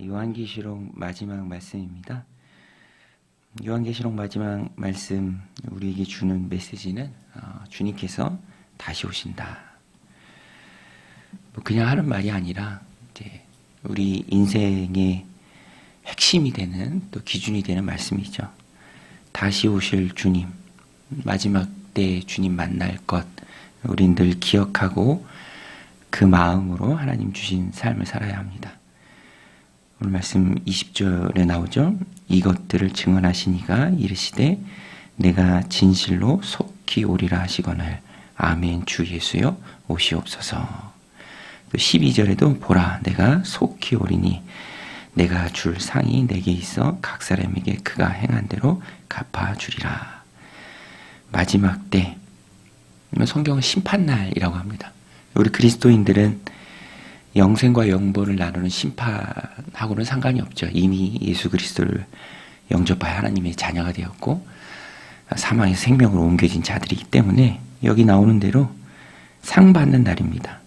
요한계시록 마지막 말씀입니다. 요한계시록 마지막 말씀 우리에게 주는 메시지는 주님께서 다시 오신다. 그냥 하는 말이 아니라 이제 우리 인생의 핵심이 되는 또 기준이 되는 말씀이죠. 다시 오실 주님, 마지막 때 주님 만날 것 우린 늘 기억하고 그 마음으로 하나님 주신 삶을 살아야 합니다. 오늘 말씀 20절에 나오죠. 이것들을 증언하시니가 이르시되 내가 진실로 속히 오리라 하시거늘 아멘 주 예수여 오시옵소서. 또 12절에도 보라 내가 속히 오리니 내가 줄 상이 내게 있어 각 사람에게 그가 행한 대로 갚아주리라. 마지막 때, 성경은 심판날이라고 합니다. 우리 그리스도인들은 영생과 영본을 나누는 심판하고는 상관이 없죠. 이미 예수 그리스도를 영접하여 하나님의 자녀가 되었고 사망에서 생명으로 옮겨진 자들이기 때문에 여기 나오는 대로 상 받는 날입니다.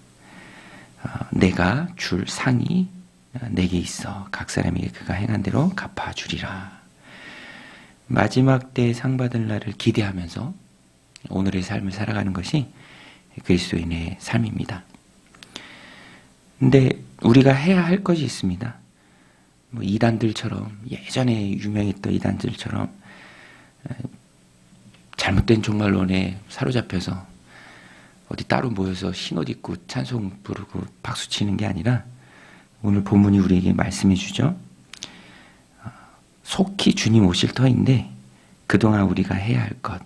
내가 줄 상이 내게 있어 각 사람에게 그가 행한 대로 갚아주리라. 마지막 때 상 받을 날을 기대하면서 오늘의 삶을 살아가는 것이 그리스도인의 삶입니다. 근데 우리가 해야 할 것이 있습니다. 이단들처럼 예전에 유명했던 이단들처럼 잘못된 종말론에 사로잡혀서 어디 따로 모여서 흰옷 입고 찬송 부르고 박수 치는 게 아니라 오늘 본문이 우리에게 말씀해 주죠. 속히 주님 오실 터인데 그동안 우리가 해야 할 것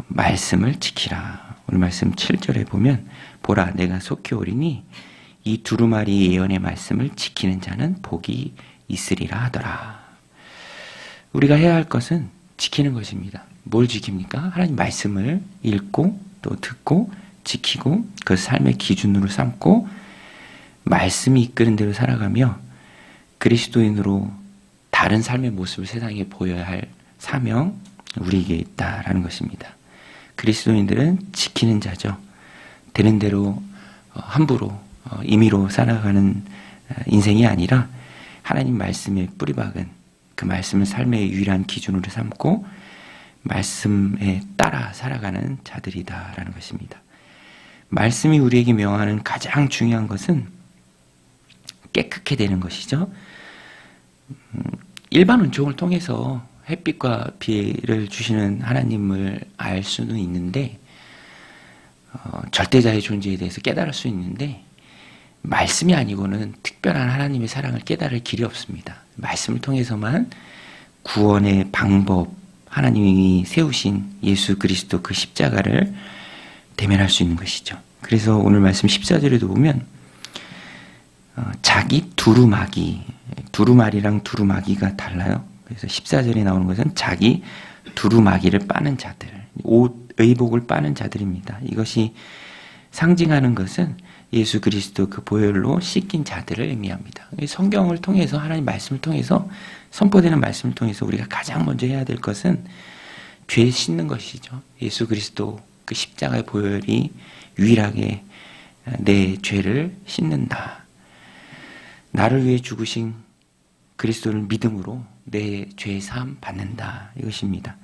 말씀을 지키라. 오늘 말씀 7절에 보면 보라 내가 속히 오리니 이 두루마리 예언의 말씀을 지키는 자는 복이 있으리라 하더라. 우리가 해야 할 것은 지키는 것입니다. 뭘 지킵니까? 하나님 말씀을 읽고 또 듣고 지키고 그 삶의 기준으로 삼고 말씀이 이끄는 대로 살아가며 그리스도인으로 다른 삶의 모습을 세상에 보여야 할 사명 우리에게 있다라는 것입니다. 그리스도인들은 지키는 자죠. 되는 대로 함부로 임의로 살아가는 인생이 아니라 하나님 말씀에 뿌리박은 그 말씀을 삶의 유일한 기준으로 삼고 말씀에 따라 살아가는 자들이다라는 것입니다. 말씀이 우리에게 명하는 가장 중요한 것은 깨끗게 되는 것이죠. 일반 은총을 통해서 햇빛과 비를 주시는 하나님을 알 수는 있는데 절대자의 존재에 대해서 깨달을 수 있는데 말씀이 아니고는 특별한 하나님의 사랑을 깨달을 길이 없습니다. 말씀을 통해서만 구원의 방법, 하나님이 세우신 예수 그리스도 그 십자가를 대면할 수 있는 것이죠. 그래서 오늘 말씀 14절에도 보면 자기 두루마리랑 두루마기가 달라요. 그래서 14절에 나오는 것은 자기 두루마기를 빠는 자들, 옷, 의복을 빠는 자들입니다. 이것이 상징하는 것은 예수 그리스도 그 보혈로 씻긴 자들을 의미합니다. 성경을 통해서 하나님 말씀을 통해서 선포되는 말씀을 통해서 우리가 가장 먼저 해야 될 것은 죄 씻는 것이죠. 예수 그리스도 그 십자가의 보혈이 유일하게 내 죄를 씻는다. 나를 위해 죽으신 그리스도를 믿음으로 내 죄의 사함 받는다. 이것입니다.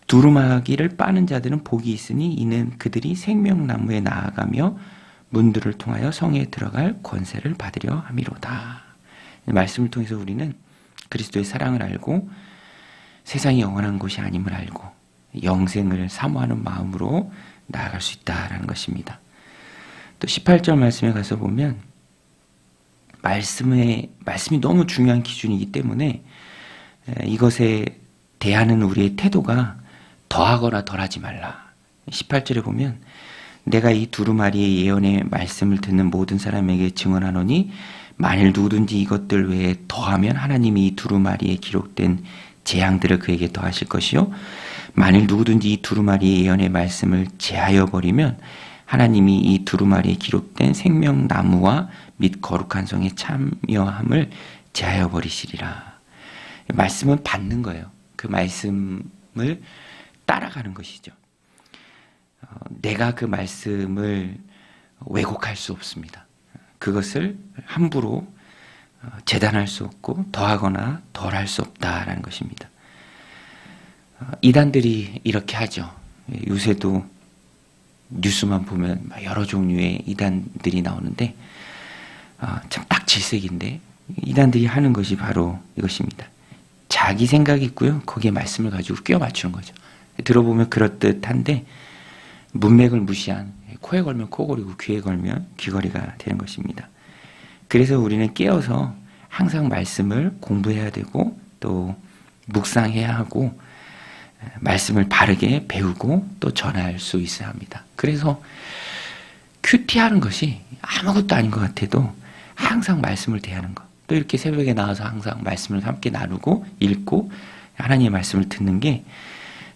두루마기를 빠는 자들은 복이 있으니 이는 그들이 생명나무에 나아가며 문들을 통하여 성에 들어갈 권세를 받으려 함이로다. 말씀을 통해서 우리는 그리스도의 사랑을 알고 세상이 영원한 곳이 아님을 알고 영생을 사모하는 마음으로 나아갈 수 있다라는 것입니다. 또 18절 말씀에 가서 보면 말씀이 너무 중요한 기준이기 때문에 이것에 대하는 우리의 태도가 더하거나 덜하지 말라. 18절에 보면 내가 이 두루마리의 예언의 말씀을 듣는 모든 사람에게 증언하노니 만일 누구든지 이것들 외에 더하면 하나님이 이 두루마리에 기록된 재앙들을 그에게 더하실 것이요 만일 누구든지 이 두루마리의 예언의 말씀을 제하여 버리면 하나님이 이 두루마리에 기록된 생명나무와 및 거룩한 성에 참여함을 제하여 버리시리라. 말씀은 받는 거예요. 그 말씀을 따라가는 것이죠. 내가 그 말씀을 왜곡할 수 없습니다. 그것을 함부로 재단할 수 없고 더하거나 덜할 수 없다라는 것입니다. 이단들이 이렇게 하죠. 요새도 뉴스만 보면 여러 종류의 이단들이 나오는데 참 딱 질색인데 이단들이 하는 것이 바로 이것입니다. 자기 생각이 있고요. 거기에 말씀을 가지고 끼워 맞추는 거죠. 들어보면 그럴듯한데 문맥을 무시한 코에 걸면 코골이고 귀에 걸면 귀걸이가 되는 것입니다. 그래서 우리는 깨어서 항상 말씀을 공부해야 되고 또 묵상해야 하고 말씀을 바르게 배우고 또 전할 수 있어야 합니다. 그래서 큐티하는 것이 아무것도 아닌 것 같아도 항상 말씀을 대하는 것, 또 이렇게 새벽에 나와서 항상 말씀을 함께 나누고 읽고 하나님의 말씀을 듣는 게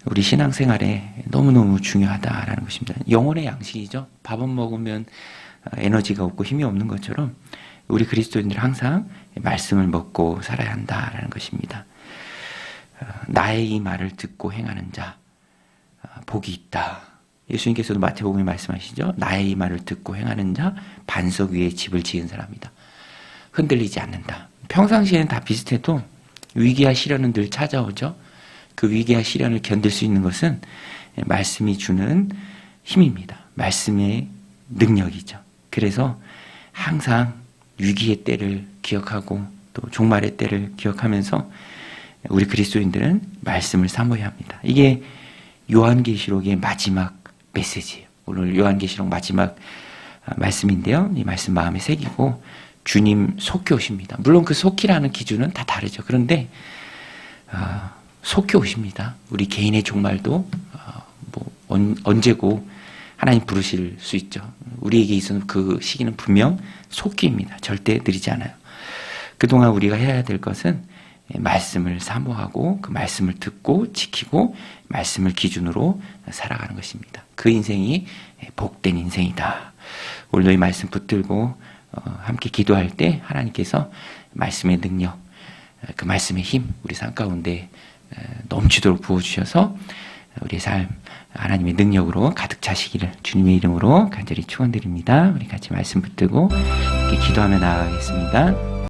우리 신앙생활에 너무너무 중요하다라는 것입니다. 영혼의 양식이죠. 밥은 먹으면 에너지가 없고 힘이 없는 것처럼 우리 그리스도인들 항상 말씀을 먹고 살아야 한다라는 것입니다. 나의 이 말을 듣고 행하는 자 복이 있다. 예수님께서도 마태복음에 말씀하시죠. 나의 이 말을 듣고 행하는 자 반석 위에 집을 지은 사람이다. 흔들리지 않는다. 평상시에는 다 비슷해도 위기와 시련은 늘 찾아오죠. 그 위기와 시련을 견딜 수 있는 것은 말씀이 주는 힘입니다. 말씀의 능력이죠. 그래서 항상 위기의 때를 기억하고 또 종말의 때를 기억하면서 우리 그리스도인들은 말씀을 사모해야 합니다. 이게 요한계시록의 마지막 메시지예요. 오늘 요한계시록 마지막 말씀인데요. 이 말씀 마음에 새기고 주님 속히 오십니다. 물론 그 속히라는 기준은 다 다르죠. 그런데 속히 오십니다. 우리 개인의 종말도 언제고 하나님 부르실 수 있죠. 우리에게 있어서 그 시기는 분명 속기입니다. 절대 느리지 않아요. 그동안 우리가 해야 될 것은 말씀을 사모하고 그 말씀을 듣고 지키고 말씀을 기준으로 살아가는 것입니다. 그 인생이 복된 인생이다. 오늘도 이 말씀 붙들고 함께 기도할 때 하나님께서 말씀의 능력, 그 말씀의 힘 우리 삶 가운데 넘치도록 부어주셔서 우리의 삶 하나님의 능력으로 가득 차시기를 주님의 이름으로 간절히 축원드립니다. 우리 같이 말씀 붙들고 이렇게 기도하며 나아가겠습니다.